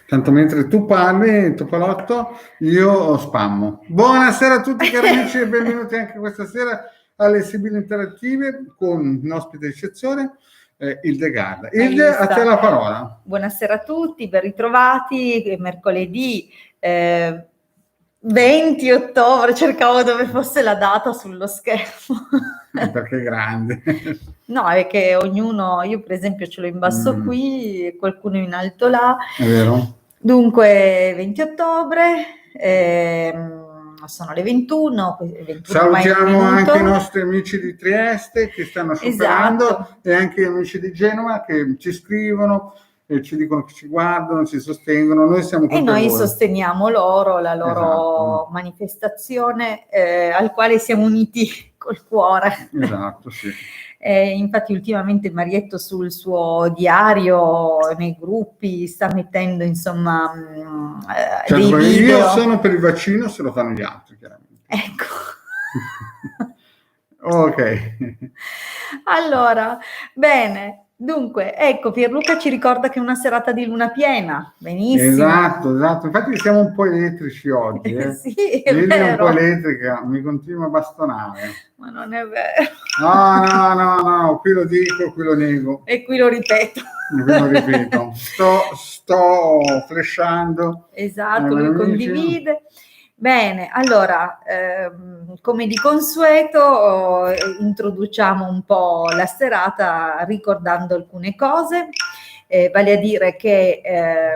Tanto mentre tu parli, Topolotto, io spammo. Buonasera a tutti cari amici e benvenuti anche questa sera alle Sibille Interattive con un ospite di eccezione, Ilde Garda. Ilde, a te la parola. Buonasera a tutti, ben ritrovati. È mercoledì 20 ottobre, cercavo dove fosse la data sullo schermo. Perché è grande. No, è che ognuno, io per esempio ce l'ho in basso qui e qualcuno in alto là. È vero? Dunque, 20 ottobre, sono le 21. 21 Salutiamo anche i nostri amici di Trieste che stanno superando, esatto. E anche gli amici di Genova che ci scrivono e ci dicono che ci guardano, ci sostengono. Noi siamo qui e per noi voi. Sosteniamo loro, la loro Esatto. Manifestazione al quale siamo uniti col cuore. Esatto, sì. Infatti ultimamente Marietto sul suo diario, nei gruppi, sta mettendo insomma Certo, dei video. Io sono per il vaccino se lo fanno gli altri, chiaramente. Ecco. Ok. Allora, bene. Dunque, ecco, Pierluca ci ricorda che è una serata di luna piena. Benissimo. Esatto. Infatti siamo un po' elettrici oggi. Sì, è Lili vero. è un po' elettrica, mi continua a bastonare. Ma non è vero. No, qui lo dico, qui lo nego. E qui lo ripeto. Qui lo ripeto. Sto flashando. Esatto, lui condivide. Bene, allora, come di consueto, introduciamo un po' la serata ricordando alcune cose, vale a dire che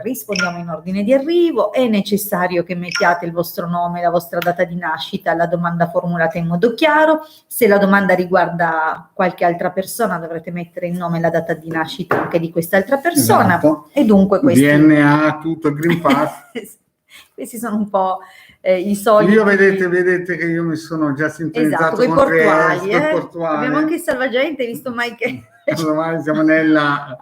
rispondiamo in ordine di arrivo, è necessario che mettiate il vostro nome, la vostra data di nascita, la domanda formulata in modo chiaro. Se la domanda riguarda qualche altra persona dovrete mettere il nome e la data di nascita anche di quest'altra persona. Esatto. E dunque questi... DNA, tutto, Green Pass. Questi sono un po' i soliti. Io vedete che io mi sono già sintonizzato con portuali. Abbiamo anche il salvagente, hai visto mai che... Domani siamo nella...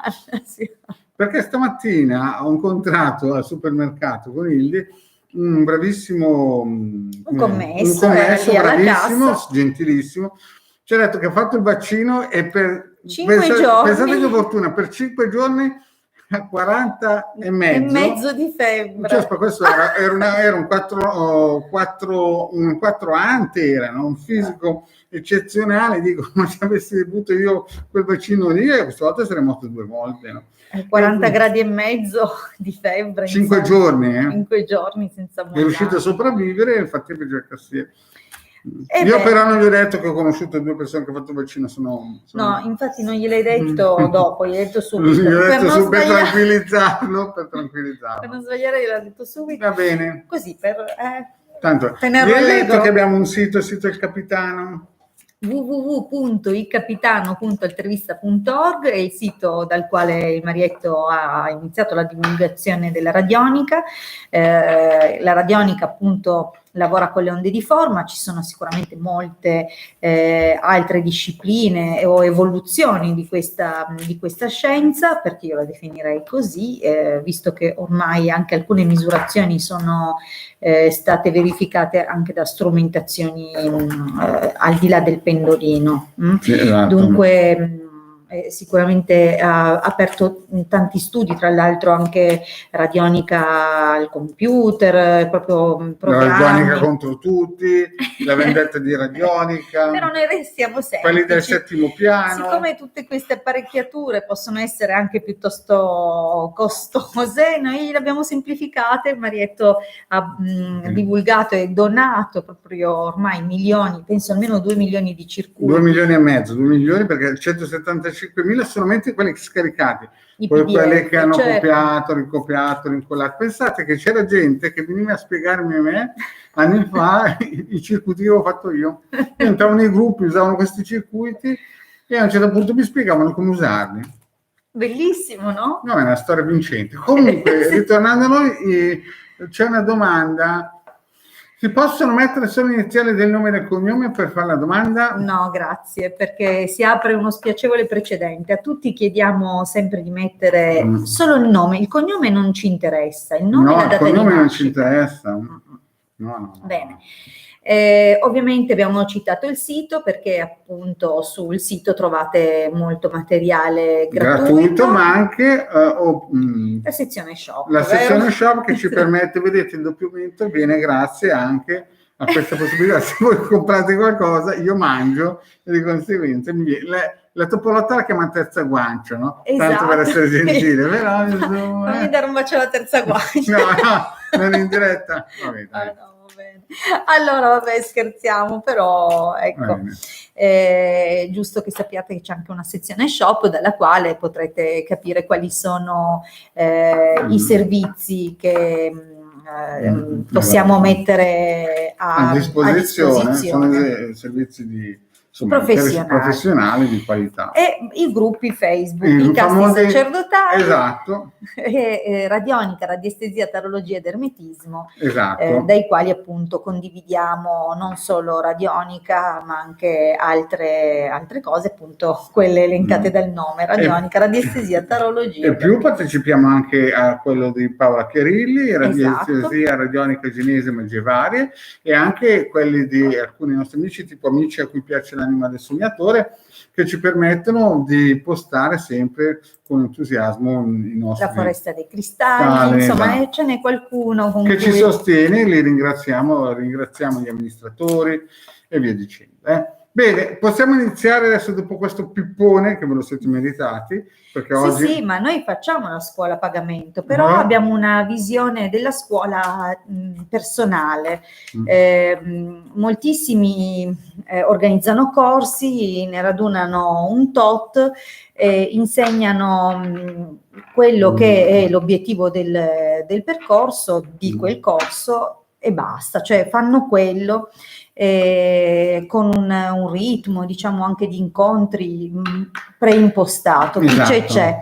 Sì. Perché stamattina ho incontrato al supermercato con Ildi un bravissimo un commesso bravissimo, gentilissimo. Ci ha detto che ha fatto il vaccino e per 5 giorni. Pensate che fortuna, per 5 giorni a 40 e mezzo di febbre. Cioè, questo era un 4 ante, era un fisico eccezionale. Dico, ma se avessi avuto io quel vaccino lì, questa volta sarei morto 2 volte, no? 40 gradi e mezzo di febbre. 5 giorni, 5 giorni senza mollare. È riuscito a sopravvivere, infatti peggio il cassiere. Io però non gli ho detto che ho conosciuto 2 persone che hanno fatto il vaccino. No, infatti non gliel'hai detto dopo, gli hai detto subito. Gli ho detto per tranquillizzarlo. Per non sbagliare gliel'ho detto subito. Va bene. Così per tanto, tenerlo vi ho allegro. detto che abbiamo un sito, il sito del capitano. www.ilcapitano.altervista.org è il sito dal quale il Marietto ha iniziato la divulgazione della radionica. La radionica appunto lavora con le onde di forma, ci sono sicuramente molte altre discipline o evoluzioni di questa scienza, perché io la definirei così, visto che ormai anche alcune misurazioni sono state verificate anche da strumentazioni al di là del pendolino. Sì, esatto. Dunque sicuramente ha aperto tanti studi, tra l'altro anche radionica al computer, proprio programmi. La radionica contro tutti, la vendetta di radionica. Però noi restiamo semplici. Quelli del 7° piano. Siccome tutte queste apparecchiature possono essere anche piuttosto costose, noi le abbiamo semplificate. Marietto ha divulgato e donato proprio ormai milioni, penso almeno 2 milioni di circuiti. 2 milioni e mezzo, 2 milioni, perché 175.000 solamente quelli scaricati. Poi quelli che hanno copiato, ricopiato, rincollato. Pensate che c'era gente che veniva a spiegarmi a me anni fa i circuiti che avevo fatto io. Entravano nei gruppi, usavano questi circuiti e a un certo punto mi spiegavano come usarli. Bellissimo, no? No, è una storia vincente. Comunque, ritornando a noi, c'è una domanda. Si possono mettere solo l'iniziale del nome e del cognome per fare la domanda? No, grazie, perché si apre uno spiacevole precedente. A tutti chiediamo sempre di mettere solo il nome, il cognome non ci interessa. Il nome e la data di nascita. Non ci interessa. No. Bene. Ovviamente abbiamo citato il sito perché appunto sul sito trovate molto materiale gratuito, ma anche la sezione shop. La sezione shop che ci permette, vedete, il documento viene grazie anche a questa possibilità. Se voi comprate qualcosa, io mangio e di conseguenza la Topolotta la chiama terza guancia, no? Esatto. Tanto per essere gentile, però fammi dare un bacio alla terza guancia. no, non in diretta. Vabbè, dai. No, va bene. Allora, vabbè, scherziamo, però ecco, è giusto che sappiate che c'è anche una sezione shop dalla quale potrete capire quali sono i servizi che possiamo mettere a disposizione. Sono servizi professionali di qualità. E i gruppi Facebook, i casti sacerdotali, esatto. Radionica, radiestesia, tarologia ed ermetismo, esatto. dai quali appunto condividiamo non solo radionica ma anche altre cose, appunto quelle elencate dal nome, radionica, radiestesia, tarologia. E più partecipiamo anche a quello di Paola Cherilli, radiestesia, radionica genese, magie varie, e anche quelli di alcuni nostri amici, tipo amici a cui piace l'anima del sognatore, che ci permettono di postare sempre con entusiasmo i nostri... La foresta dei cristalli, insomma, ce n'è qualcuno con che cui... ci sostiene, li ringraziamo gli amministratori e via dicendo. Bene, possiamo iniziare adesso dopo questo pippone che ve lo siete meritati, perché oggi... Sì, ma noi facciamo la scuola a pagamento, però abbiamo una visione della scuola personale. Moltissimi organizzano corsi, ne radunano un tot, insegnano quello che è l'obiettivo del percorso, di quel corso e basta, cioè fanno quello. Con un ritmo, diciamo, anche di incontri preimpostato. Esatto. C'è.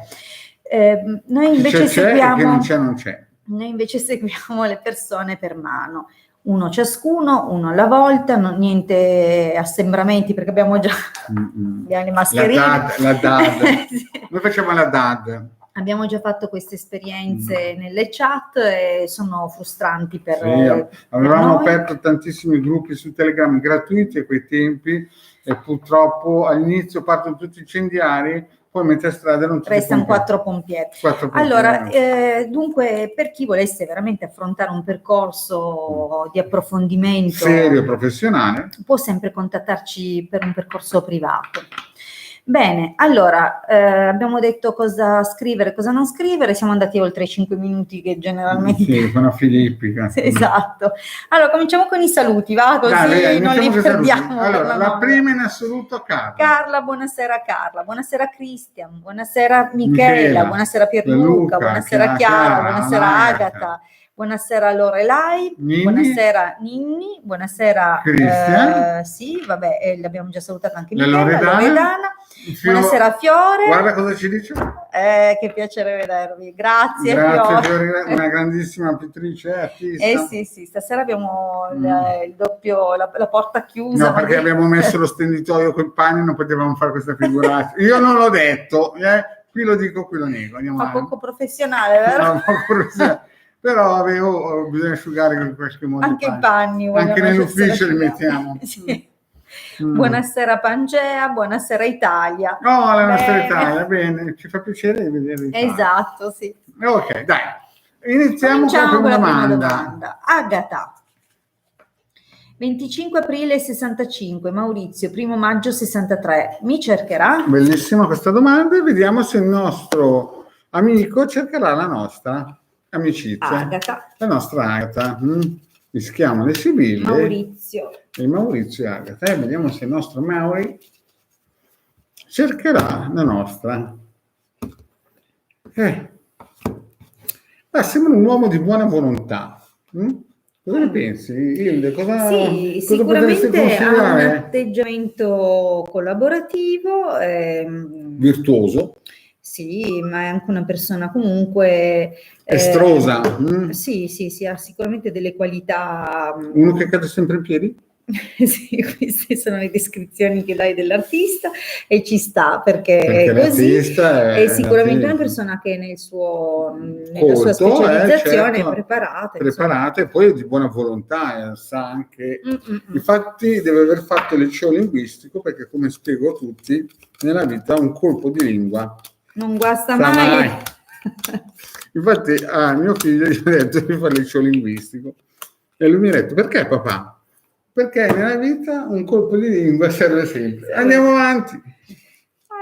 Noi invece seguiamo, non c'è. Noi invece seguiamo le persone per mano, uno ciascuno, uno alla volta, niente assembramenti perché abbiamo già abbiamo le mascherine. La DAD. Sì. Noi facciamo la DAD. Abbiamo già fatto queste esperienze nelle chat e sono frustranti per avevamo noi. aperto tantissimi gruppi su Telegram gratuiti a quei tempi e purtroppo all'inizio partono tutti incendiari, poi mentre strada non restano 4 pompieri. Allora, dunque, per chi volesse veramente affrontare un percorso di approfondimento serio, professionale, può sempre contattarci per un percorso privato. Bene, allora abbiamo detto cosa scrivere, cosa non scrivere, siamo andati oltre i 5 minuti che generalmente... Sì, con la filippica. Sì, esatto. Allora, cominciamo con i saluti, va? Così non li perdiamo. Allora, la prima in assoluto Carla. Carla, buonasera Carla, buonasera Cristian, buonasera Michela, buonasera Pierluca, buonasera Chiara, buonasera Agata. Buonasera Lorelai, buonasera Ninni, buonasera Cristian. Sì, vabbè, l'abbiamo già salutata anche Michela, Loredana. Buonasera Fiore. Guarda cosa ci dice. Che piacere vedervi. Grazie Fiore. Una grandissima pittrice, artista. Sì, stasera abbiamo il doppio, la porta chiusa. No, perché abbiamo messo lo stenditoio con i panni, non potevamo fare questa figurata. Io non l'ho detto, qui lo dico, qui lo nego. Fa poco professionale, vero? No, poco professionale. Però avevo bisogno di asciugare in qualche modo anche i panni. Anche nell'ufficio li mettiamo. Sì. Buonasera Pangea, buonasera Italia. No, la nostra Italia, bene, ci fa piacere di vedere l'Italia. Esatto, sì. Ok, dai, iniziamo con la prima domanda. Agata, 25 aprile 65, Maurizio, 1 maggio 63, mi cercherà? Bellissima questa domanda e vediamo se il nostro amico cercherà la nostra amicizia. Agata. La nostra Agata. Mischiamo le sibille. Maurizio. E Maurizio e Agata. Vediamo se il nostro Mauri cercherà la nostra. Sembra un uomo di buona volontà. Cosa ne pensi, Hilde? Sì, sicuramente ha un atteggiamento collaborativo. Virtuoso. Sì, ma è anche una persona comunque... estrosa. Sì, ha sicuramente delle qualità... Uno che cade sempre in piedi? Sì, queste sono le descrizioni che dai dell'artista e ci sta perché Perché è così, è sicuramente l'artista una persona che nella sua colto, specializzazione certo, è preparata. preparata e poi è di buona volontà, sa anche. Infatti deve aver fatto il liceo linguistico perché, come spiego a tutti, nella vita un colpo di lingua non guasta mai. Infatti a mio figlio gli ho detto di fare il liceo linguistico e lui mi ha detto: perché papà? Perché nella vita un colpo di lingua serve sempre. Andiamo avanti.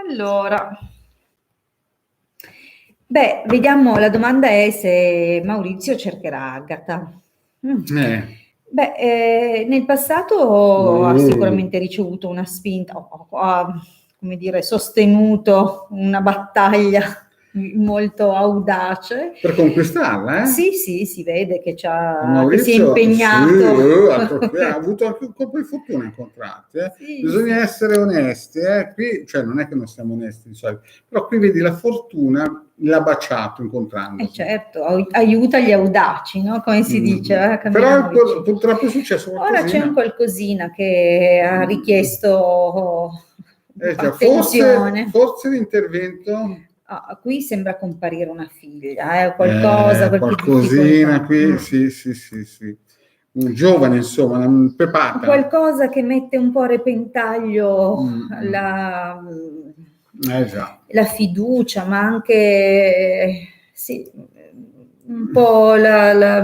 Allora, vediamo, la domanda è se Maurizio cercherà Agatha. Nel passato ha sicuramente ricevuto una spinta, ha, come dire, sostenuto una battaglia molto audace per conquistarla, Sì, si vede che, Maurizio, che si è impegnato. Ha avuto anche un colpo di fortuna incontrati. Bisogna essere onesti, qui, cioè non è che non siamo onesti, però qui vedi la fortuna l'ha baciato incontrando. Certo, aiuta gli audaci, no? Come si dice. Però purtroppo è successo qualcosina. Ora c'è un qualcosina che ha richiesto attenzione. Forse l'intervento. Qui sembra comparire una figlia, qualcosa, qualcosina qui, sì. Un giovane, insomma, una pepata. Qualcosa che mette un po' a repentaglio la fiducia, ma anche un po' la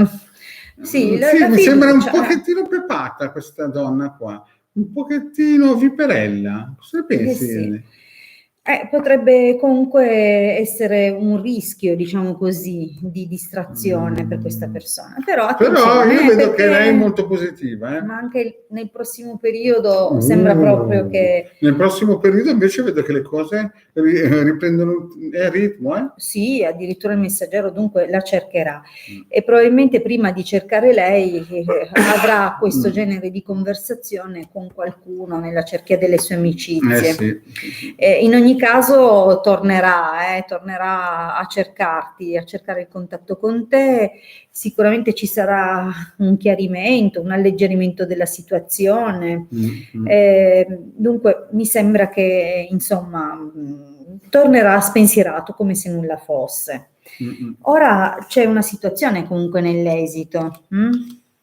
mi sembra un pochettino pepata questa donna qua, un pochettino viperella. Cosa ne pensi? Sì. Potrebbe comunque essere un rischio, diciamo così, di distrazione per questa persona. Però io vedo che lei è molto positiva. Ma anche nel prossimo periodo sembra proprio che... Nel prossimo periodo invece vedo che le cose riprendono il ritmo. Sì, addirittura il messaggero dunque la cercherà. E probabilmente prima di cercare lei avrà questo genere di conversazione con qualcuno nella cerchia delle sue amicizie. In ogni caso tornerà a cercarti, a cercare il contatto con te, sicuramente ci sarà un chiarimento, un alleggerimento della situazione, dunque mi sembra che insomma tornerà spensierato come se nulla fosse. Ora c'è una situazione comunque nell'esito.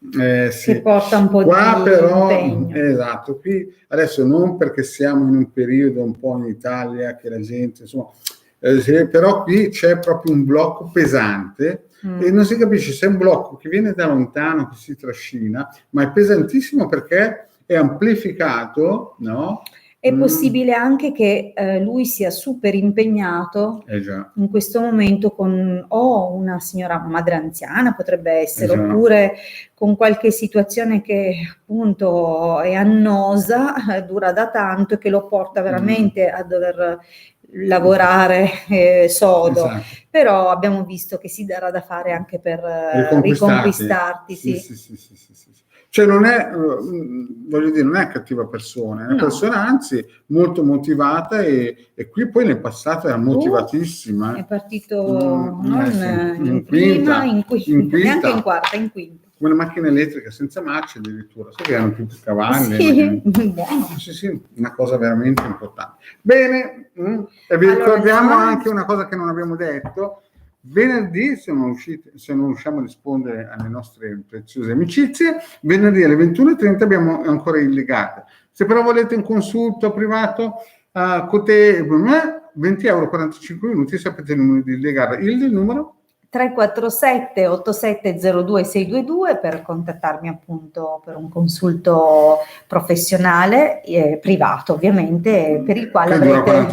Che porta un po' di impegno. Esatto, qui adesso non perché siamo in un periodo un po' in Italia che la gente, insomma, però qui c'è proprio un blocco pesante e non si capisce se è un blocco che viene da lontano, che si trascina, ma è pesantissimo perché è amplificato, no? È possibile anche che lui sia super impegnato in questo momento con una signora madre anziana, potrebbe essere, oppure con qualche situazione che appunto è annosa, dura da tanto e che lo porta veramente a dover lavorare sodo. Però abbiamo visto che si darà da fare anche per riconquistarti. Sì. Cioè non è, voglio dire, non è cattiva persona, è una persona anzi molto motivata e qui poi nel passato era motivatissima. È partito in prima, in quinta, neanche in quarta, in quinta. Come una macchina elettrica senza marce addirittura, sai che hanno più cavalli. Sì, una cosa veramente importante. Bene, e vi ricordiamo anche una cosa che non abbiamo detto. Venerdì, se non riusciamo a rispondere alle nostre preziose amicizie, venerdì alle 21:30 abbiamo ancora illegate. Se però volete un consulto privato con te, 20 euro 45 minuti, sapete il numero di illegare. Il numero? 347 8702 622 per contattarmi appunto per un consulto professionale, privato ovviamente, per il quale avrete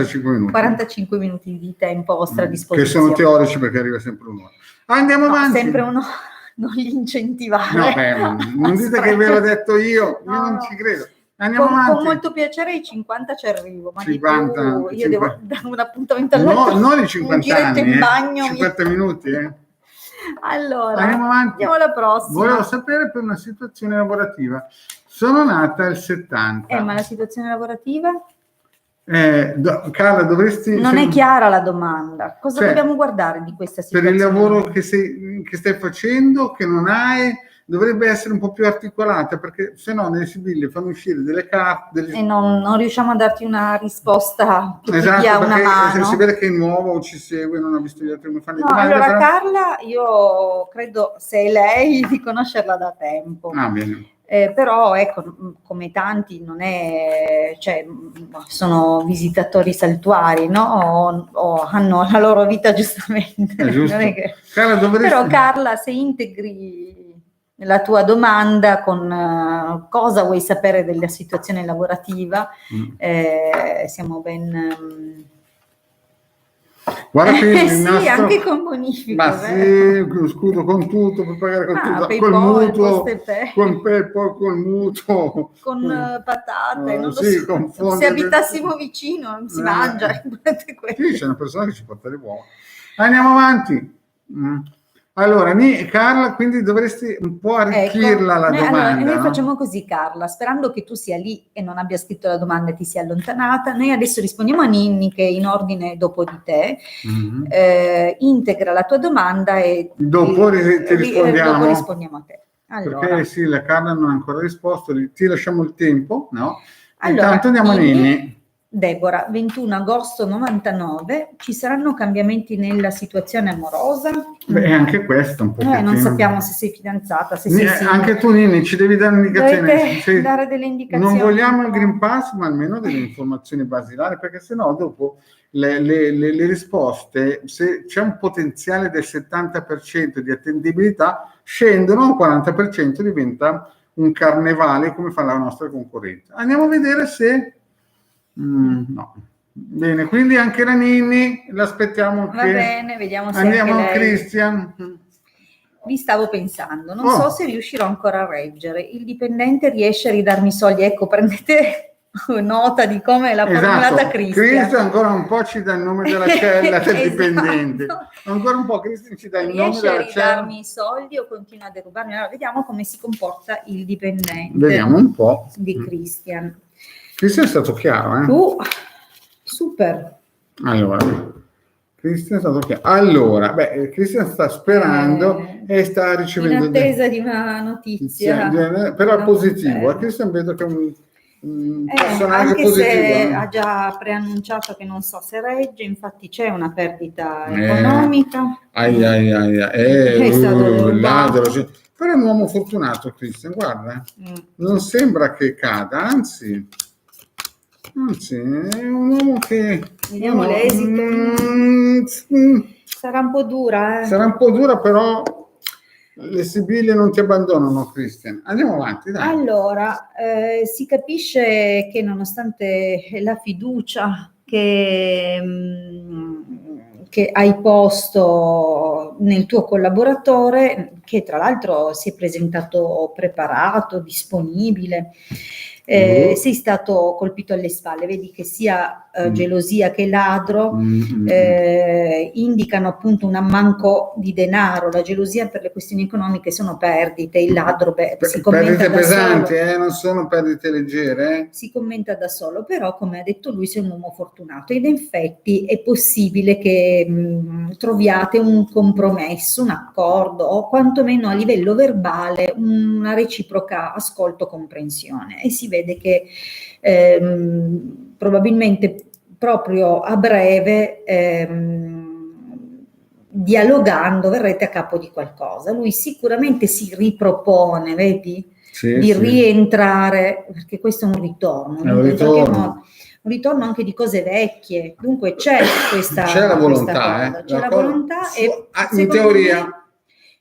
45 minuti di tempo a vostra disposizione. Che sono teorici perché arriva sempre un'ora. Andiamo avanti. Sempre uno, non li incentivare. No, non dite che ve l'ho detto io non ci credo. Con molto piacere ai 50 ci arrivo, ma 50, di più, io devo dare un appuntamento al letto, non i 50 anni, in bagno, 50 minuti. Allora, andiamo alla prossima. Volevo sapere per una situazione lavorativa. Sono nata il 70. Ma la situazione lavorativa? Carla, dovresti... Non è chiara la domanda. Cosa dobbiamo guardare di questa situazione? Per il lavoro che stai facendo, che non hai... dovrebbe essere un po' più articolata, perché se no nelle sibille fanno uscire delle carte e non riusciamo a darti una risposta che esatto, ti dia una mano. si vede che è nuovo, ci segue, non ha visto gli altri come fanno le No, domande. allora però... Carla, io credo, se è lei, di conoscerla da tempo. Ah, bene. Però ecco, come tanti non è, cioè, sono visitatori saltuari, no? O hanno la loro vita giustamente. Giusto. Non è che... Carla, Però Carla, se integri la tua domanda con cosa vuoi sapere della situazione lavorativa, siamo ben... Guarda qui il sì, nostro... anche con bonifico. Ma sì, scudo con tutto, per pagare con tutto, col mutuo, con PayPal, col mutuo. Con patate, non lo sì, so. con fondi. Se abitassimo vicino non si mangia. Sì, c'è una persona che ci porta le uova. Andiamo avanti. Allora, Carla, quindi dovresti un po' arricchirla la domanda. Allora, noi no? facciamo così, Carla, sperando che tu sia lì e non abbia scritto la domanda e ti sia allontanata. Noi adesso rispondiamo a Ninni, che è in ordine dopo di te, integra la tua domanda e dopo ti rispondiamo. Dopo rispondiamo a te. Allora. Perché sì, la Carla non ha ancora risposto, ti lasciamo il tempo, no? Allora, intanto andiamo a Ninni. Deborah, 21 agosto 99, ci saranno cambiamenti nella situazione amorosa? Beh, anche questo un po'. Non sappiamo se sei fidanzata, se sei anche tu, Ninni, ci devi dare un'indicazione. Dare delle indicazioni. Non vogliamo il Green Pass, ma almeno delle informazioni basilari, perché sennò dopo le risposte, se c'è un potenziale del 70% di attendibilità, scendono, un 40% diventa un carnevale come fa la nostra concorrenza. Andiamo a vedere se... no. Bene, quindi anche la Ninni l'aspettiamo. Va bene, vediamo se andiamo anche a lei... Christian. Vi stavo pensando, non so se riuscirò ancora a reggere. Il dipendente riesce a ridarmi i soldi, ecco, prendete nota di come l'ha formulata Christian. Christian ancora un po' ci dà il nome della cella del dipendente. Ancora un po' Christian ci dà il nome della cella. Riesce a ridarmi i soldi o continua a derubarmi? Allora, vediamo come si comporta il dipendente. Vediamo un po'. Di Christian. Christian è stato chiaro, super. Allora, Christian è stato chiaro. Allora, Christian sta sperando e sta ricevendo... In attesa di una notizia. Però è positivo. Christian vedo che è un personaggio anche positivo. Se ha già preannunciato che non so se regge, infatti c'è una perdita economica. È stato ladro. Però è un uomo fortunato, Christian, guarda. Non sembra che cada, anzi è un uomo che... Vediamo l'esito. Sarà un po' dura, Sarà un po' dura, però le sibille non ti abbandonano, Christian. Andiamo avanti, dai. Allora, si capisce che nonostante la fiducia che hai posto nel tuo collaboratore, che tra l'altro si è presentato preparato, disponibile, sei stato colpito alle spalle, vedi che sia gelosia che ladro indicano appunto un ammanco di denaro. La gelosia per le questioni economiche sono perdite, il ladro si commenta perdite da pesanti, solo. Non sono perdite leggere. Si commenta da solo, però come ha detto lui sei un uomo fortunato ed in effetti è possibile che troviate un compromesso, un accordo o quantomeno a livello verbale una reciproca ascolto, comprensione, e si vede che probabilmente proprio a breve dialogando verrete a capo di qualcosa. Lui sicuramente si ripropone, vedi? Di rientrare, perché questo è un ritorno, un ritorno anche di cose vecchie, dunque c'è la volontà, c'è la volontà e in teoria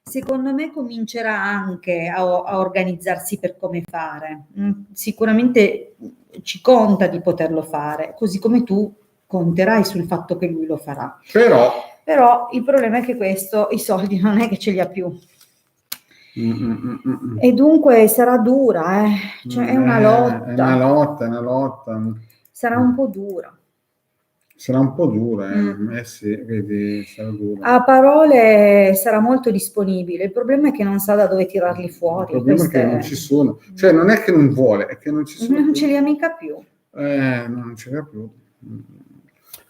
secondo me comincerà anche a organizzarsi per come fare. Sicuramente ci conta di poterlo fare, così come tu conterai sul fatto che lui lo farà. Però il problema è che i soldi non è che ce li ha più. E dunque sarà dura, cioè è una lotta. È una lotta. Sarà un po' dura. Sarà un po' dura, sì, vedi, sarà dura. A parole sarà molto disponibile, il problema è che non sa da dove tirarli fuori. Il problema è che non ci sono, cioè non è che non vuole, è che non ci sono. Non ce li ha mica più. Non ce li ha più.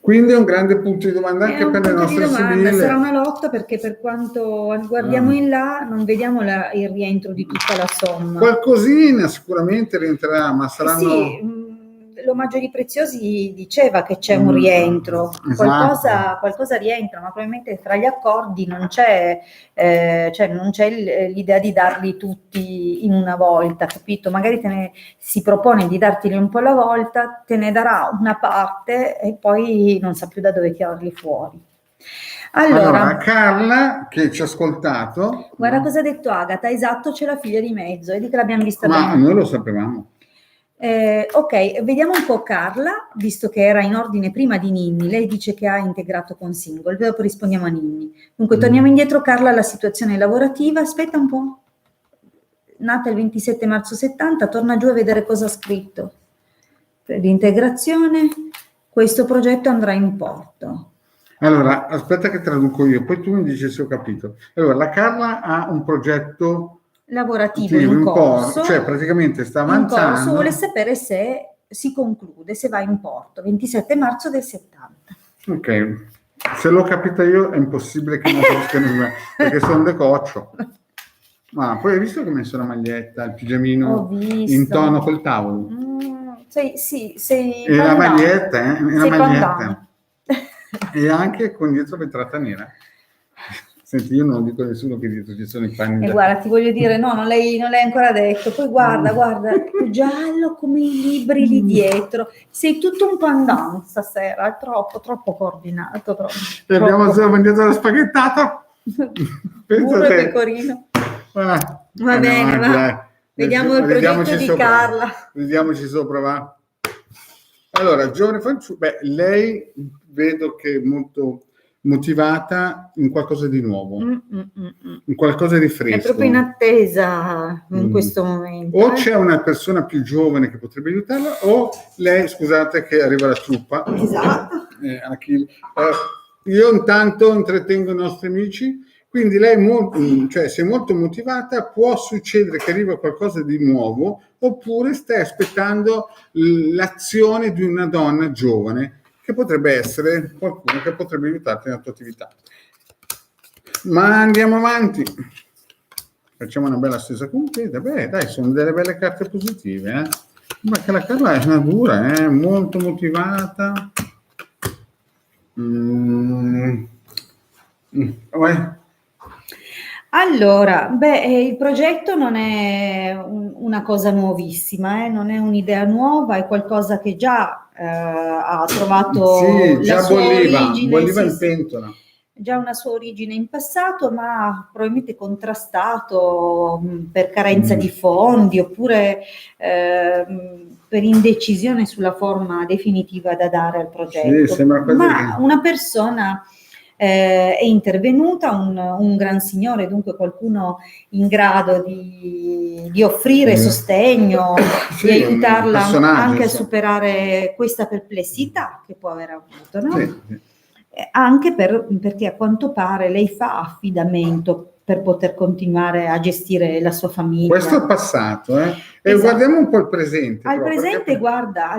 Quindi è un grande punto di domanda anche per le nostre sibille. Sarà una lotta, perché per quanto guardiamo in là non vediamo il rientro di tutta la somma. Qualcosina sicuramente rientrerà, ma saranno... Sì, l'omaggio di Preziosi diceva che c'è un rientro, esatto. qualcosa rientra, ma probabilmente tra gli accordi non c'è l'idea di darli tutti in una volta, capito? Magari si propone di darteli un po' alla volta, te ne darà una parte e poi non sa più da dove tirarli fuori. Allora, Carla, che ci ha ascoltato... Guarda cosa ha detto Agata, esatto, c'è la figlia di mezzo, vedi che l'abbiamo vista ma bene. noi lo sapevamo. Ok, vediamo un po' Carla, visto che era in ordine prima di Ninni. Lei dice che ha integrato con Single, dopo rispondiamo a Ninni. Dunque torniamo indietro, Carla, alla situazione lavorativa. Aspetta un po', nata il 27 marzo 70, torna giù a vedere cosa ha scritto. Per l'integrazione, questo progetto andrà in porto. Allora, aspetta che traduco io, poi tu mi dici se ho capito. Allora, la Carla ha un progetto lavorativo in corso, cioè praticamente sta avanzando. In corso, vuole sapere se si conclude, se va in porto, 27 marzo del 70. Ok, se l'ho capita io è impossibile che non capisca nessuno, perché sono decoccio. Ma poi hai visto che ho messo la maglietta, il pigiamino in tono col tavolo? Sei e la maglietta, e anche con dietro vetrata nera. Senti, io non dico a nessuno che dietro ci sono i panni. E guarda, ti voglio dire, no, non l'hai ancora detto. Poi guarda, giallo come i libri lì dietro. Sei tutto un pandan stasera, è troppo coordinato. E abbiamo mangiato la spaghettata. Burro e pecorino. Va bene, va. Vediamo il progetto di Carla. Vediamoci sopra, va. Allora, giovane fanciulla, lei vedo che è molto motivata in qualcosa di nuovo, in qualcosa di fresco. È proprio in attesa in questo momento. O c'è una persona più giovane che potrebbe aiutarla, o lei, scusate che arriva la truppa. Esatto. Io intanto intrattengo i nostri amici, quindi lei se è molto motivata, può succedere che arriva qualcosa di nuovo, oppure stai aspettando l'azione di una donna giovane, che potrebbe essere qualcuno che potrebbe aiutarti nella tua attività. Ma andiamo avanti. Facciamo una bella stesa completa. Dai, sono delle belle carte positive. Ma che la Carla è una dura, molto motivata. Vai. Allora, il progetto non è una cosa nuovissima, non è un'idea nuova, è qualcosa che già ha trovato la sua origine. Bolliva in pentola. Già una sua origine in passato, ma probabilmente contrastato per carenza di fondi, oppure per indecisione sulla forma definitiva da dare al progetto. Sì, sembra quasi una persona è intervenuta, un gran signore, dunque qualcuno in grado di offrire sostegno, di aiutarla anche a superare questa perplessità che può aver avuto, no? Sì. Anche perché a quanto pare lei fa affidamento per poter continuare a gestire la sua famiglia. Questo è il passato, E esatto. Guardiamo un po' il presente. Al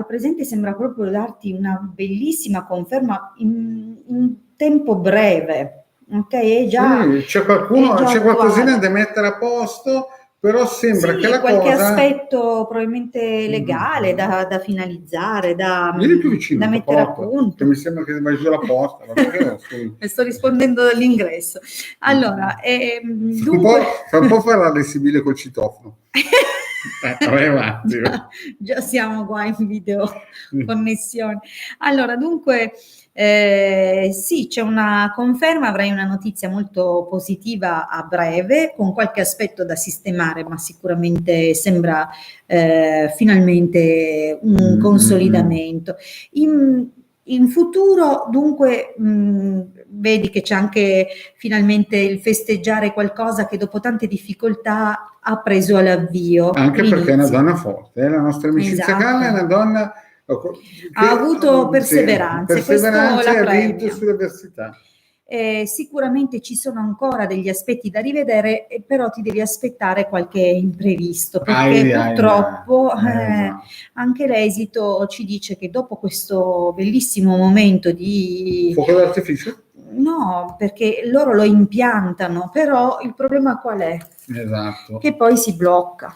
presente sembra proprio darti una bellissima conferma in tempo breve, ok? È già, c'è qualcosina da mettere a posto, però sembra che la qualche cosa... aspetto probabilmente legale da finalizzare, da mettere a punto. Che mi sembra che vai giù la porta. Sto rispondendo dall'ingresso. Allora, dunque... Fa un po' fare la Sibille col citofono. Vai avanti. Già siamo qua in video connessione. Allora, dunque... sì, c'è una conferma, avrai una notizia molto positiva a breve, con qualche aspetto da sistemare, ma sicuramente sembra finalmente un consolidamento. In futuro, dunque, vedi che c'è anche finalmente il festeggiare qualcosa che dopo tante difficoltà ha preso all'avvio. Anche perché è una donna forte, la nostra amicizia Carla è una donna... ha avuto perseveranza, e ha vinto sulle avversità. Sicuramente ci sono ancora degli aspetti da rivedere, però ti devi aspettare qualche imprevisto, perché purtroppo anche l'esito ci dice che dopo questo bellissimo momento di... Fuoco d'artificio? No, perché loro lo impiantano, però il problema qual è? Esatto. Che poi si blocca.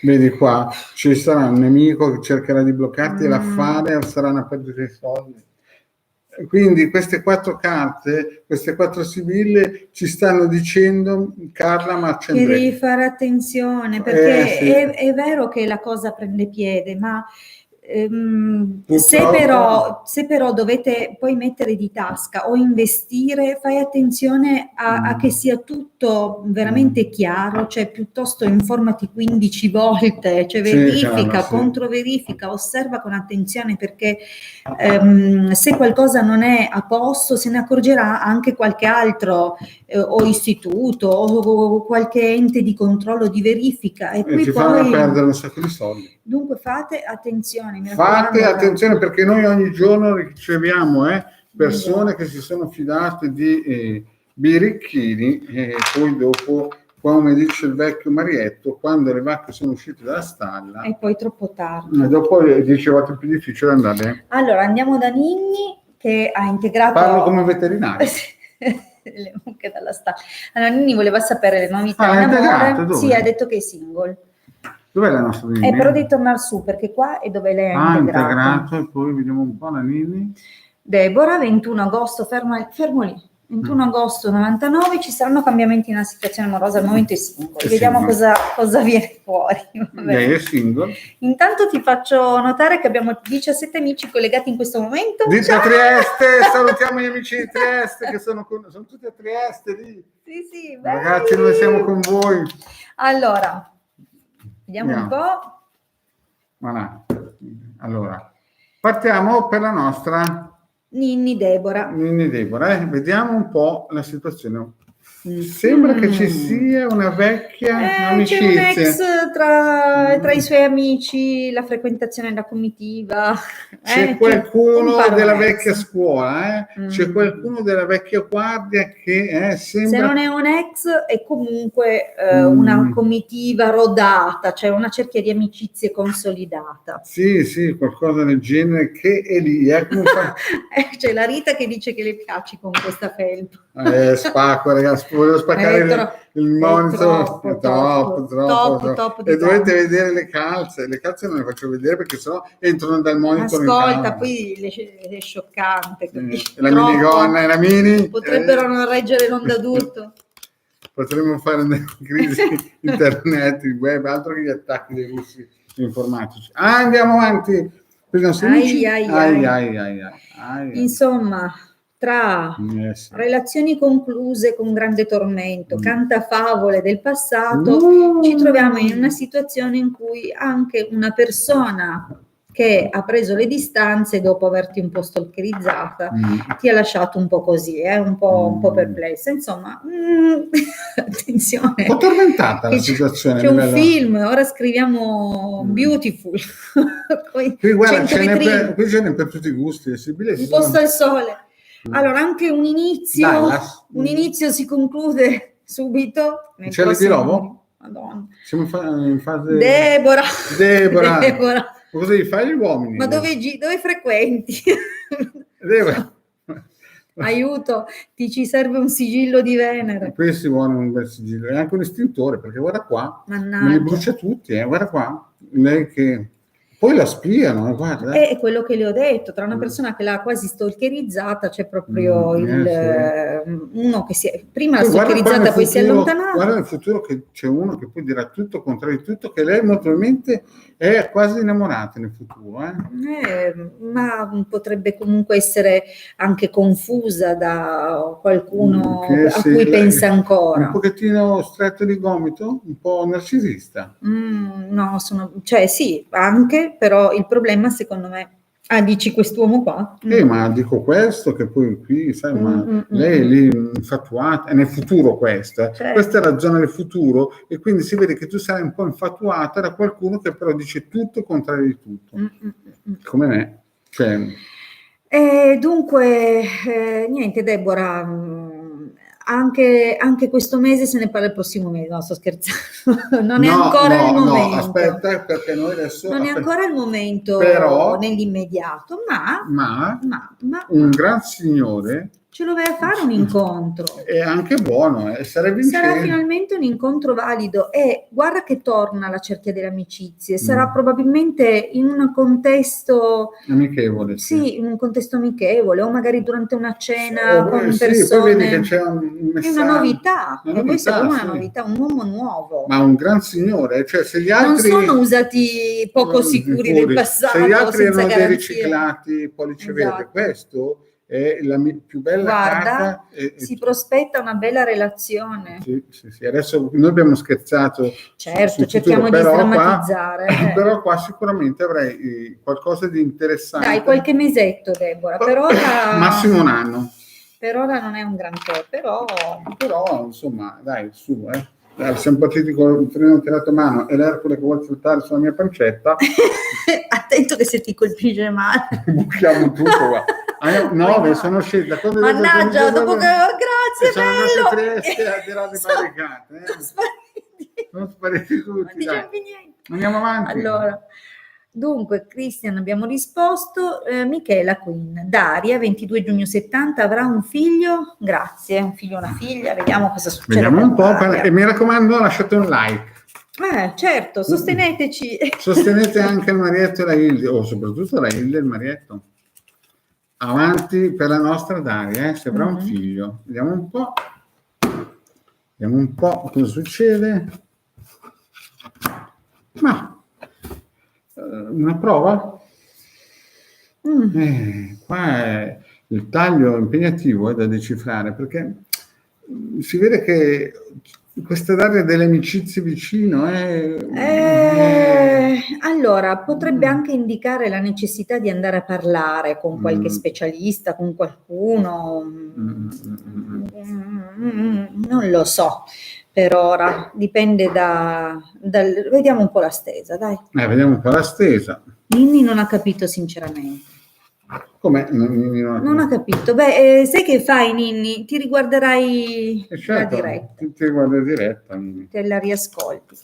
Vedi qua, ci sarà un nemico che cercherà di bloccarti l'affare e sarà una perdita di soldi. Quindi queste 4 carte, queste 4 sibille ci stanno dicendo, Carla Marcendrelli, che devi fare attenzione, perché sì, è vero che la cosa prende piede, ma se però dovete poi mettere di tasca o investire, fai attenzione a che sia tutto veramente chiaro, cioè piuttosto informati 15 volte, cioè verifica, controverifica, osserva con attenzione, perché se qualcosa non è a posto se ne accorgerà anche qualche altro o istituto o qualche ente di controllo, di verifica, e qui ci fanno perdere un sacco di soldi. Dunque fate attenzione, fate attenzione, perché noi ogni giorno riceviamo persone che si sono fidate di birichini e poi dopo, come dice il vecchio Marietto, quando le vacche sono uscite dalla stalla e poi troppo tardi, e dopo 10 volte più difficile andare. Allora andiamo da Ninni, che ha integrato... Parlo come veterinario. Le mucche dalla stalla. Allora Ninni voleva sapere le novità in amore. Sì, ha detto che è single. Dov'è la nostra Ninni? Però devi tornare su, perché qua è dove lei è integrato. E poi vediamo un po' la Ninni. Deborah, 21 agosto, fermo lì. 21 agosto 99, ci saranno cambiamenti nella situazione amorosa, al momento è single. Vediamo cosa viene fuori. Lei è single. Intanto ti faccio notare che abbiamo 17 amici collegati in questo momento. Dite a Trieste, salutiamo gli amici di Trieste che sono tutti a Trieste lì. Sì, ragazzi, noi siamo con voi. Allora, vediamo un po'. Voilà. Allora, partiamo per la nostra Ninni Deborah. Vediamo un po' la situazione. Sembra che ci sia una vecchia amicizia. C'è un ex tra i suoi amici, la frequentazione della comitiva. C'è qualcuno della vecchia scuola, c'è qualcuno della vecchia guardia che sembra... Se non è un ex è comunque una comitiva rodata, cioè una cerchia di amicizie consolidata. Sì, qualcosa del genere che è lì. C'è la Rita che dice che le piaci con questa felpa. Spacco, ragazzi, volevo spaccare il monitor. Troppo. E dovete vedere le calze non le faccio vedere perché sennò entrano dal monitor. Ascolta, poi è scioccante. La minigonna e la mini potrebbero non reggere l'onda d'urto. Potremmo fare una crisi internet, web, altro che gli attacchi dei russi informatici. Andiamo avanti. Insomma, tra relazioni concluse con grande tormento, cantafavole del passato, ci troviamo in una situazione in cui anche una persona che ha preso le distanze dopo averti un po' stalkerizzata ti ha lasciato un po' così, un po' perplessa. Insomma, attenzione. Un po' tormentata la situazione. C'è un film, ora scriviamo Beautiful. Qui guarda, ce n'è per tutti i gusti. Un posto al sole. Allora, anche un inizio si conclude subito. C'è il Robo? Madonna. Siamo in fase... Deborah. Cosa gli fai gli uomini? Ma dove frequenti? Aiuto, ti ci serve un sigillo di Venere. Qui si vuole un bel sigillo. E anche un estintore, perché guarda qua. Mannaggia. Me li brucia tutti, guarda qua. Lei che... Poi la spiano, guarda. È quello che le ho detto, tra una persona che l'ha quasi stalkerizzata c'è proprio uno che prima l'ha stalkerizzata, poi si è allontanato. Guarda nel futuro che c'è uno che poi dirà tutto contrario di tutto, che lei molto probabilmente è quasi innamorata nel futuro. Ma potrebbe comunque essere anche confusa da qualcuno a cui pensa ancora. Un pochettino stretto di gomito, un po' narcisista. No, sì, anche. Però il problema secondo me, dici quest'uomo qua? Ma dico questo che poi qui, sai, ma lei è lì infatuata, è nel futuro questo, certo. Questa è la zona del futuro e quindi si vede che tu sarai un po' infatuata da qualcuno che però dice tutto il contrario di tutto, come me, cioè... E dunque, niente, Deborah, anche questo mese se ne parla il prossimo mese, no, sto scherzando, non è ancora il momento. No, aspetta, perché noi adesso... Non è ancora il momento però, nell'immediato, ma un gran signore... ce lo vai a fare un incontro. È anche buono, sarà finalmente un incontro valido e guarda che torna la cerchia delle amicizie, sarà probabilmente in un contesto amichevole. Sì, in un contesto amichevole o magari durante una cena con persone. Poi vedi che c'è un messaggio. È una novità, e questa è proprio una novità, un uomo nuovo. Ma un gran signore, cioè se gli altri... Non sono usati poco sicuri del passato. Se gli altri erano dei riciclati pollice verde, questo è la più bella carta. Si prospetta una bella relazione. Sì. Adesso noi abbiamo scherzato. Certo, cerchiamo di drammatizzare. Però qua sicuramente avrei qualcosa di interessante. Dai, qualche mesetto, Deborah, per ora... Massimo un anno. Per ora non è un granché, però insomma, dai, su, siamo partiti con il treno tirato a mano e l'Ercole che vuole saltare sulla mia pancetta. Attento che se ti colpisce male. Buchiamo tutto qua. 9 sono scesi da quando mannaggia, dopo che grazie sono bello Trieste a tirare le barricate. Sono spariti tutti. Non diciamo più niente. Andiamo avanti. Allora, dunque, Christian abbiamo risposto, Michela Queen, Daria, 22 giugno 70, avrà un figlio? Grazie, un figlio o una figlia, vediamo cosa succede. Vediamo un po', e mi raccomando lasciate un like. Certo, sosteneteci. Sostenete anche il Marietto e la Hilde, o soprattutto la Hilde e il Marietto. Avanti per la nostra Daria, se avrà un figlio. Vediamo un po' cosa succede. Ma una prova? Qua il taglio è impegnativo da decifrare, perché si vede che questa Daria delle amicizie vicino allora potrebbe anche indicare la necessità di andare a parlare con qualche specialista, con qualcuno, non lo so per ora, dipende vediamo un po' la stesa, dai. Vediamo un po' la stesa. Ninni non ha capito sinceramente. Come? Non ha capito. Beh, sai che fai, Ninni? Ti riguarderai la diretta. Ti riguarda diretta. Ninni. Te la riascolti.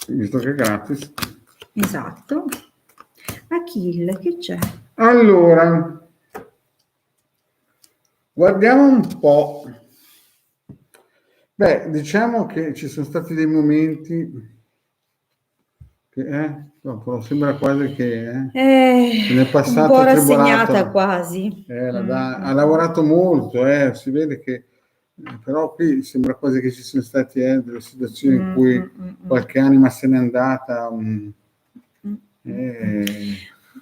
Visto che è gratis. Esatto. Achille, che c'è? Allora, guardiamo un po'. Beh, diciamo che ci sono stati dei momenti che sembra quasi che nel passato un po' rassegnata quasi. Ha lavorato molto, si vede che però qui sembra quasi che ci siano stati delle situazioni in cui qualche anima se n'è andata.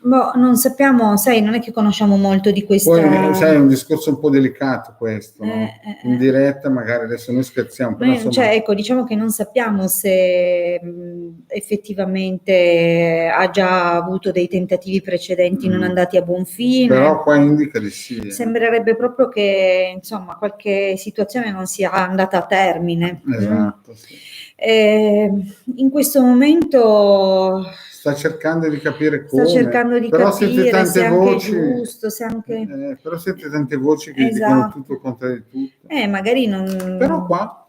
Non sappiamo, sai, non è che conosciamo molto di questa... Poi, sai, è un discorso un po' delicato questo, no? In diretta magari, adesso noi scherziamo. Però ecco, diciamo che non sappiamo se effettivamente ha già avuto dei tentativi precedenti non andati a buon fine. Però qua indica di sì. Sembrerebbe proprio che, insomma, qualche situazione non sia andata a termine. Esatto, sì. In questo momento... Sta cercando di capire come. Sta cercando di capire se anche è giusto, se anche... però sente tante voci che dicono tutto contro di tutto. Magari non... Però qua...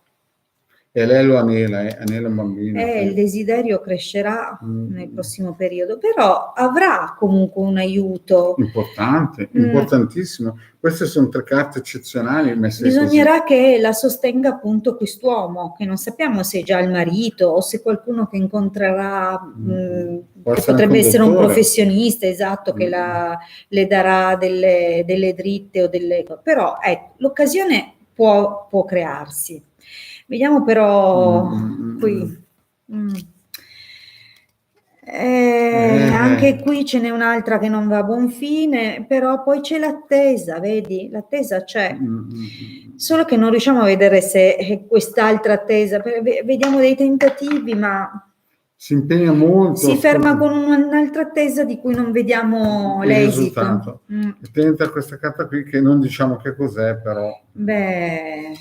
E lei lo anela un bambino. Il desiderio crescerà nel prossimo periodo, però avrà comunque un aiuto. Importante, importantissimo. Queste sono 3 carte eccezionali messe Bisognerà che la sostenga appunto quest'uomo, che non sappiamo se è già il marito o se qualcuno che incontrerà, che potrebbe essere un professionista, esatto, che le darà delle dritte o delle... Però l'occasione può crearsi. Vediamo però qui. Anche qui ce n'è un'altra che non va a buon fine, però poi c'è l'attesa, vedi? L'attesa c'è. Solo che non riusciamo a vedere se è quest'altra attesa. Vediamo dei tentativi, ma... Si impegna molto. Si ferma con un'altra attesa di cui non vediamo l'esito. Tenta questa carta qui che non diciamo che cos'è, però. Beh.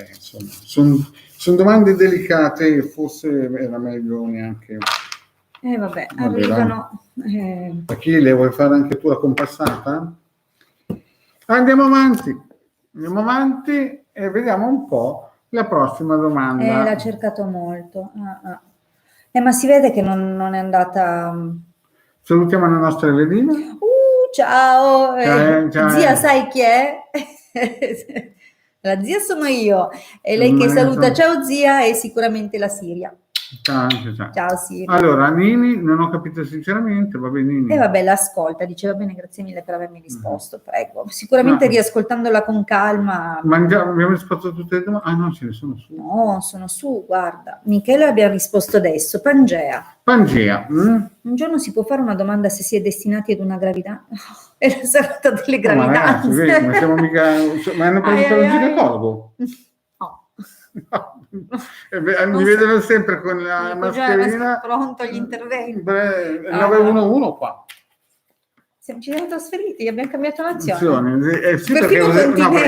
Insomma, sono Sono domande delicate, forse era meglio neanche. Vabbè, arrivano. A chi le vuoi fare anche tu la compassata? Andiamo avanti e vediamo un po' la prossima domanda. L'ha cercato molto. Ma si vede che non è andata. Salutiamo la nostra Evelina. Ciao. Ciao. Zia, sai chi è? La zia sono io, e lei che saluta ciao zia è sicuramente la Siria. Ciao. Siria. Allora, Nini, non ho capito sinceramente, va bene Nini. E vabbè, l'ascolta, dice va bene, grazie mille per avermi risposto, prego. Sicuramente riascoltandola con calma. Ma abbiamo risposto a tutte le domande? Ah no, ce ne sono su. No, sono su, guarda. Michele abbiamo risposto adesso, Pangea. Un giorno si può fare una domanda se si è destinati ad una gravidanza? È la serata delle gravidanze. Ma ragazzi, ma siamo mica... Ma hanno preso il ginecologo? Mi vedono sempre con la mascherina. Pronto agli interventi. 911 qua. Ci siamo trasferiti, abbiamo cambiato nazione. Sì, perché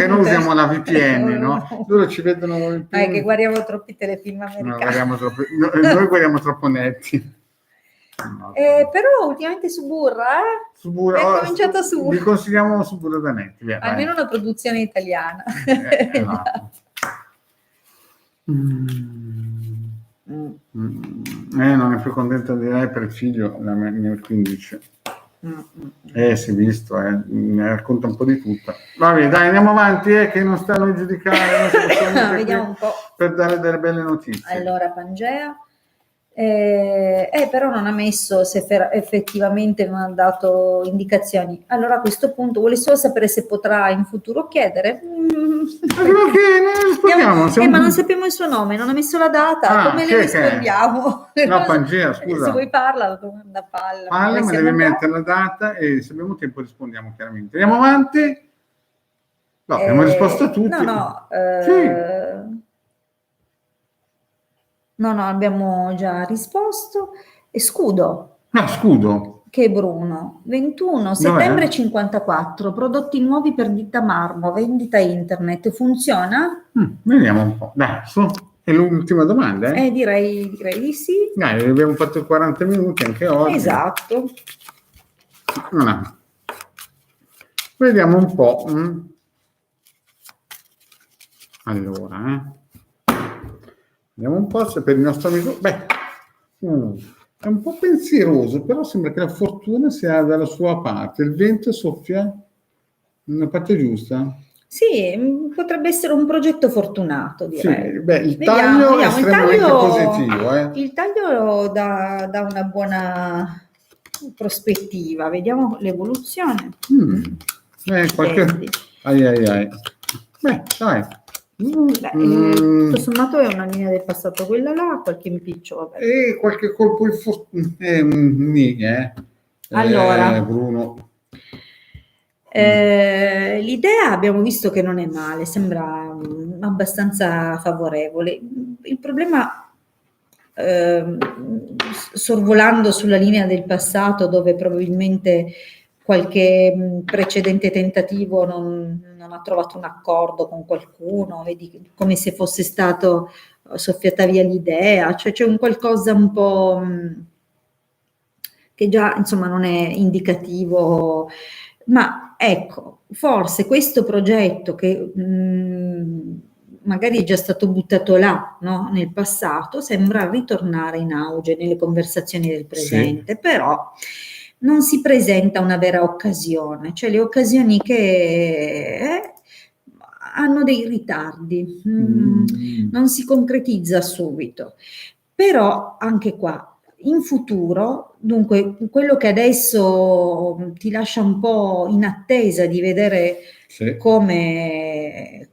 noi usiamo la VPN, no? Loro ci vedono... che guardiamo troppi telefilm americani. Noi guardiamo troppo netti. Però ultimamente Suburra, è cominciato su. Vi consigliamo Suburra da netti. Almeno una produzione italiana. Non è più contenta di lei per il figlio, nel 15. Si è visto, mi racconta un po' di tutto. Vabbè, dai, andiamo avanti, che non stanno a giudicare, vediamo un po'. Per dare delle belle notizie. Allora, Pangea. Però non ha messo se effettivamente non ha dato indicazioni. Allora a questo punto vuole solo sapere se potrà in futuro chiedere. Ma non sappiamo il suo nome, non ha messo la data, come le rispondiamo? No, Pangea, scusa. Se vuoi parla, la domanda palla. Ma deve mettere la data e se abbiamo tempo rispondiamo chiaramente. Andiamo avanti. No, abbiamo risposto a tutti. Sì. No, abbiamo già risposto. E Scudo. Scudo. Che è Bruno. 21 settembre 54, prodotti nuovi per ditta Marmo, vendita internet. Funziona? Vediamo un po'. Dai, è l'ultima domanda, direi di sì. Dai, abbiamo fatto 40 minuti anche oggi. Esatto. Vediamo un po'. Allora, vediamo un po' se per il nostro amico... è un po' pensieroso, però sembra che la fortuna sia dalla sua parte. Il vento soffia nella parte giusta. Sì, potrebbe essere un progetto fortunato, direi. Sì, il taglio è estremamente positivo. Il taglio dà una buona prospettiva. Vediamo l'evoluzione. Ai. Beh, dai. Tutto sommato è una linea del passato quella là, qualche impiccio, vabbè. E qualche colpo di fortuna, allora, Bruno. L'idea abbiamo visto che non è male, sembra abbastanza favorevole. Il problema, sorvolando sulla linea del passato, dove probabilmente qualche precedente tentativo non ha trovato un accordo con qualcuno, vedi, come se fosse stato soffiata via l'idea, cioè c'è un qualcosa un po' che già insomma non è indicativo, ma ecco, forse questo progetto che magari è già stato buttato là, no? Nel passato, sembra ritornare in auge nelle conversazioni del presente, però non si presenta una vera occasione, cioè le occasioni che hanno dei ritardi, non si concretizza subito, però anche qua in futuro, dunque quello che adesso ti lascia un po' in attesa di vedere come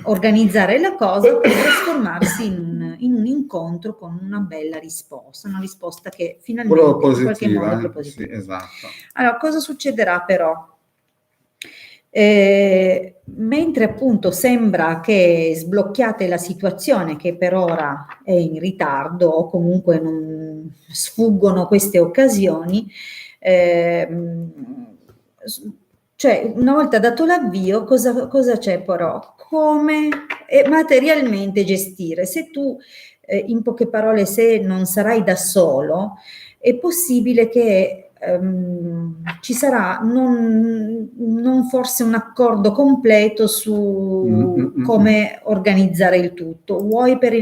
organizzare la cosa, può trasformarsi in un incontro con una bella risposta, una risposta che finalmente in qualche modo è positiva. Sì, esatto. Allora, cosa succederà però? Mentre appunto sembra che sblocchiate la situazione, che per ora è in ritardo o comunque non sfuggono queste occasioni, cioè una volta dato l'avvio cosa c'è però? Come materialmente gestire. Se tu, in poche parole, se non sarai da solo, è possibile che ci sarà non forse un accordo completo su come organizzare il tutto. Vuoi per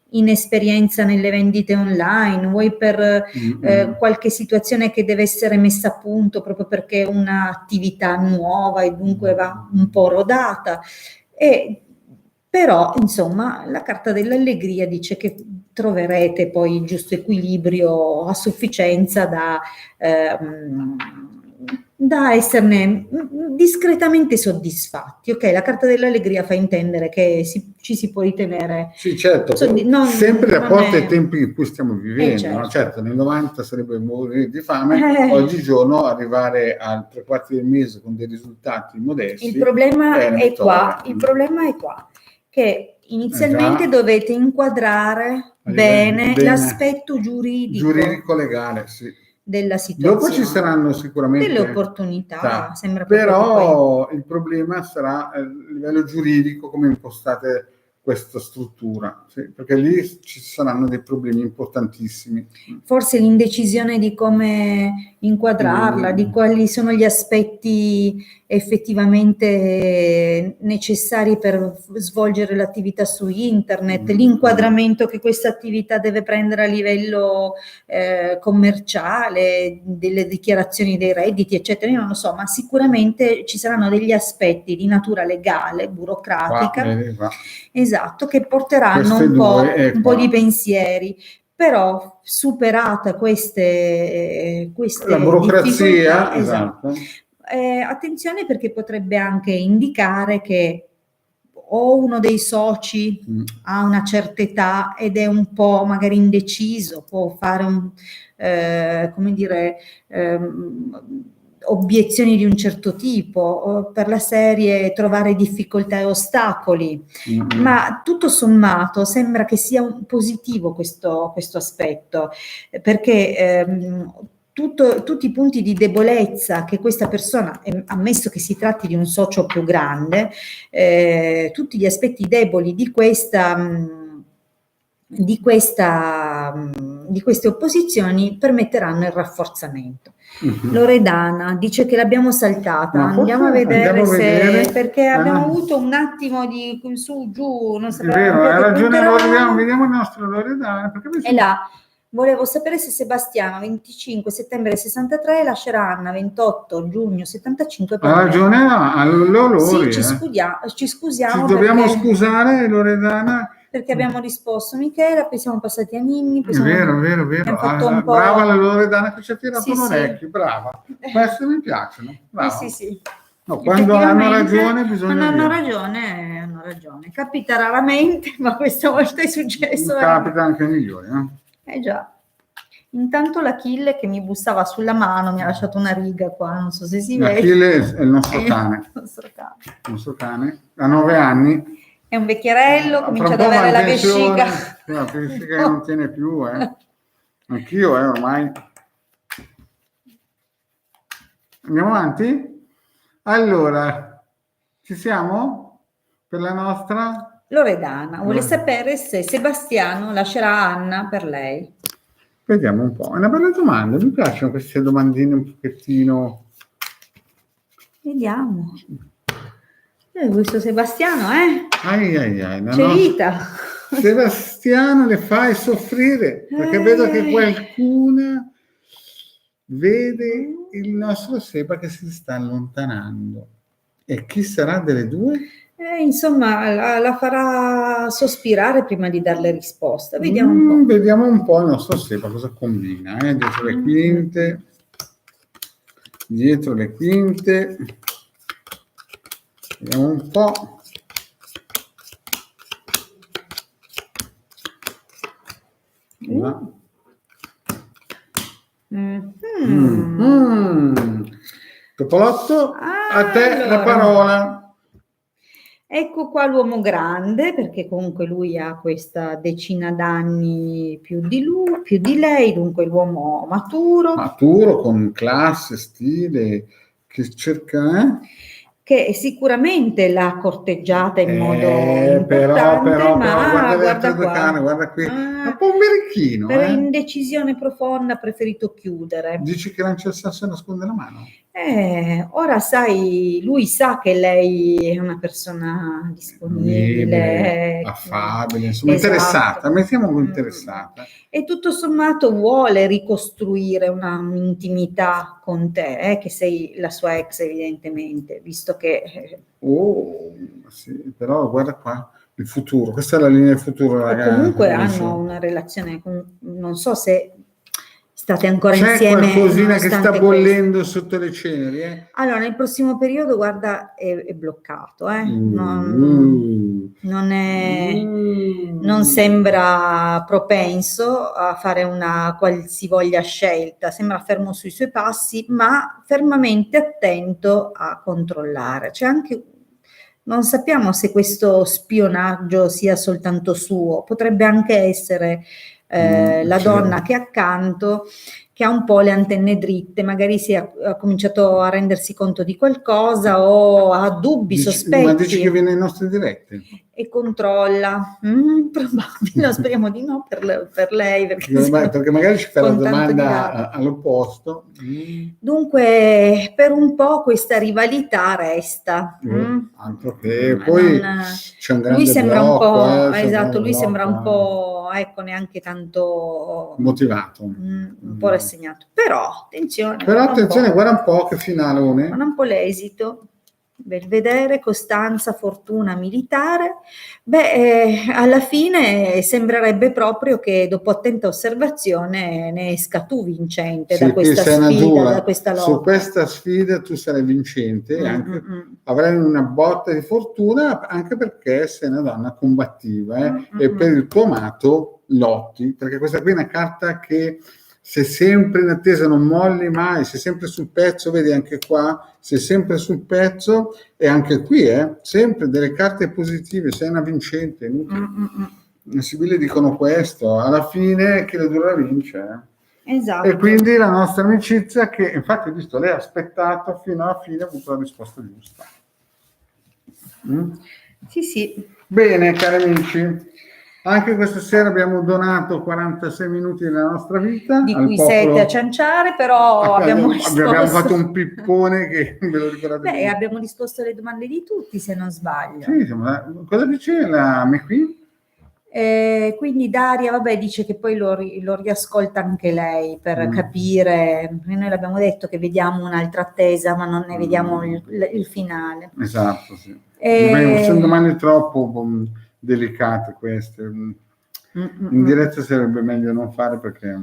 inesperienza nelle vendite online, vuoi per qualche situazione che deve essere messa a punto proprio perché è un'attività nuova e dunque va un po' rodata. Però, insomma, la carta dell'allegria dice che troverete poi il giusto equilibrio a sufficienza da esserne discretamente soddisfatti. Ok, la carta dell'allegria fa intendere che ci si può ritenere. Sì, certo, sempre rapporto ai tempi in cui stiamo vivendo. Certo. No? Certo, nel 90 sarebbe morire di fame, oggigiorno arrivare al 3/4 del mese con dei risultati modesti. Il problema è qua. Il problema è qua. Che inizialmente dovete inquadrare bene l'aspetto giuridico-legale, sì, della situazione. Dopo ci saranno sicuramente delle opportunità, sembra però il problema sarà a livello giuridico come impostate questa struttura, sì, perché lì ci saranno dei problemi importantissimi. Forse l'indecisione di come inquadrarla, di quali sono gli aspetti effettivamente necessari per svolgere l'attività su internet, l'inquadramento che questa attività deve prendere a livello commerciale, delle dichiarazioni dei redditi, eccetera. Io non lo so, ma sicuramente ci saranno degli aspetti di natura legale, burocratica, esatto, che porteranno un po' di pensieri. Però superata queste la burocrazia, esatto. Attenzione, perché potrebbe anche indicare che o uno dei soci ha una certa età ed è un po' magari indeciso, può fare obiezioni di un certo tipo, per la serie trovare difficoltà e ostacoli, ma tutto sommato sembra che sia positivo questo aspetto, perché tutti i punti di debolezza che questa persona, ammesso che si tratti di un socio più grande, tutti gli aspetti deboli di queste opposizioni permetteranno il rafforzamento. Loredana dice che l'abbiamo saltata, andiamo a vedere perché abbiamo avuto un attimo di su giù, non sappiamo. Hai ragione, vediamo il nostro Loredana, è là. Volevo sapere se Sebastiano 25 settembre 63 lascerà Anna 28 giugno 75 per ha ragione, allora sì, ci scusiamo, ci dobbiamo scusare, Loredana, perché abbiamo risposto Michela, poi siamo passati a Ninni, poi vero. Brava la Loredana che ci ha tirato un orecchio, brava. Queste mi piacciono. Sì. No, quando hanno ragione bisogna hanno ragione. Capita raramente, ma questa volta è successo. Capita anche ai migliori, già. Intanto l'Achille che mi bussava sulla mano mi ha lasciato una riga qua, non so se si vede. L'Achille è il nostro cane. Il nostro cane, ha 9 anni. È un vecchierello, comincia ad avere la vescica. La vescica che non tiene più, Anch'io, ormai. Andiamo avanti? Allora, ci siamo? Per la nostra? Loredana vuole sapere se Sebastiano lascerà Anna per lei. Vediamo un po'. È una bella domanda, mi piacciono queste domandine un pochettino. Vediamo. Questo Sebastiano, C'è vita. Sebastiano le fai soffrire, perché vedo che qualcuna vede il nostro Seba che si sta allontanando. E chi sarà delle due? Insomma, la farà sospirare prima di darle risposta. Vediamo un po'. Vediamo un po' il nostro Seba cosa combina. Dietro le quinte. Vediamo un po'. Topolotto, a te la parola. Ecco qua l'uomo grande, perché comunque lui ha questa decina d'anni più di lei, dunque l'uomo maturo. Maturo, con classe, stile, che cerca. che sicuramente l'ha corteggiata in modo importante, però, ma guarda qua, guarda qui, un po' un birichino. Per indecisione profonda ha preferito chiudere. Dici che lancia il sasso e nasconde la mano? Ora sai, lui sa che lei è una persona disponibile, affabile, insomma, interessata, mettiamo interessata. E tutto sommato vuole ricostruire un'intimità con te, che sei la sua ex evidentemente, visto che... sì, però guarda qua, il futuro, questa è la linea del futuro, ragazzi. Comunque hanno una relazione, non so se... State ancora insieme? C'è qualcosina che sta bollendo sotto le ceneri? Allora, nel prossimo periodo, guarda, è bloccato, non sembra propenso a fare una qualsivoglia scelta, sembra fermo sui suoi passi, ma fermamente attento a controllare. C'è anche, non sappiamo se questo spionaggio sia soltanto suo, potrebbe anche essere la donna che è accanto, che ha un po' le antenne dritte, magari ha cominciato a rendersi conto di qualcosa o ha dubbi, sospetti. Ma dici che viene ai nostri diretti? E controlla, probabile, speriamo di no per lei, perché magari ci fa la domanda all'opposto. Dunque per un po' questa rivalità resta. Altro che poi c'è un grande lui sembra blocco, un po', esatto, lui sembra un po', neanche tanto motivato, un po' rassegnato, però attenzione, guarda un po' che finalone, guarda un po' l'esito. Belvedere, costanza, fortuna militare. Alla fine sembrerebbe proprio che dopo attenta osservazione ne esca tu vincente da questa sfida, da questa lotta. Su questa sfida tu sarai vincente, avrai una botta di fortuna, anche perché sei una donna combattiva e per il tuo amato lotti, perché questa qui è una carta che sei sempre in attesa, non molli mai, sei sempre sul pezzo, vedi anche qua, sei sempre sul pezzo e anche qui, sempre delle carte positive, sei una vincente. I Sibille dicono questo, alla fine chi la dura vince. Esatto. E quindi la nostra amicizia, che infatti ho visto, lei ha aspettato fino alla fine, ha avuto la risposta giusta. Sì. Bene, cari amici. Anche questa sera abbiamo donato 46 minuti della nostra vita. Di cui 7 a cianciare, però abbiamo fatto un pippone che ve lo ricordate. Abbiamo risposto alle domande di tutti, se non sbaglio. Sì, cosa dice la McQueen? Quindi Daria, dice che poi lo riascolta anche lei per capire. Noi l'abbiamo detto che vediamo un'altra attesa, ma non ne vediamo il finale. Esatto, sì. Sono domande troppo delicate queste. In diretta sarebbe meglio non fare perché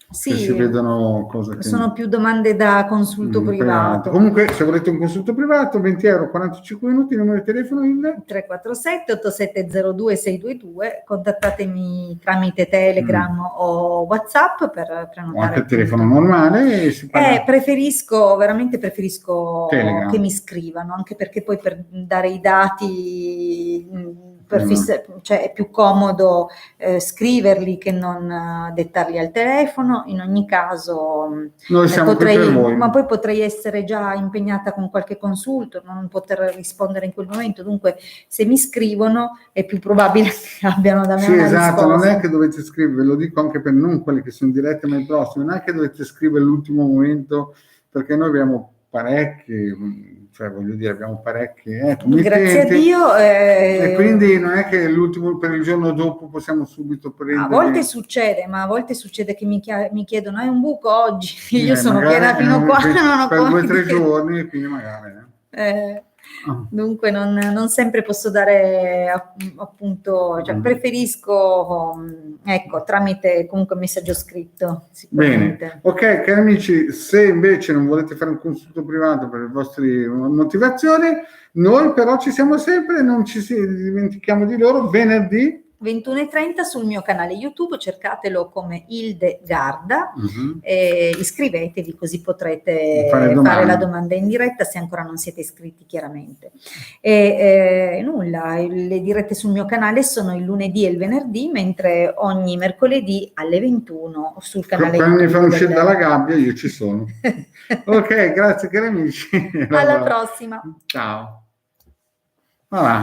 si vedono cose che sono più domande da consulto privato. Comunque, se volete un consulto privato, 20 euro, 45 minuti, il numero di telefono il 347 8702 622, contattatemi tramite Telegram o WhatsApp per prenotare. O anche il telefono normale. Preferisco Telegram. Che mi scrivano, anche perché poi per dare i dati cioè è più comodo scriverli che non dettarli al telefono. In ogni caso noi siamo qui per voi. Ma poi potrei essere già impegnata con qualche consulto, non poter rispondere in quel momento, dunque se mi scrivono è più probabile che abbiano da me una risposta. Non è che dovete scrivere, lo dico anche per non quelli che sono in diretta ma i prossimi, non è che dovete scrivere all'ultimo momento, perché noi abbiamo parecchi, abbiamo parecchi grazie a Dio, e quindi non è che l'ultimo, per il giorno dopo possiamo subito prendere. A volte succede, ma a volte succede che mi chiedono hai un buco oggi? Io sono piena fino a qua, non ho per 2 o 3 giorni, quindi magari dunque non sempre posso dare appunto, preferisco tramite comunque messaggio scritto sicuramente. Bene, ok cari amici, se invece non volete fare un consulto privato per le vostre motivazioni, noi però ci siamo sempre, non ci dimentichiamo di loro, venerdì 21:30 sul mio canale YouTube, cercatelo come Hilde Garda, iscrivetevi così potrete fare la domanda in diretta se ancora non siete iscritti, chiaramente. Nulla, le dirette sul mio canale sono il lunedì e il venerdì, mentre ogni mercoledì alle 21 sul canale YouTube. Quando mi fanno uscire dalla gabbia gabbia io ci sono. Ok, grazie cari amici. Alla prossima. Ciao. Voilà.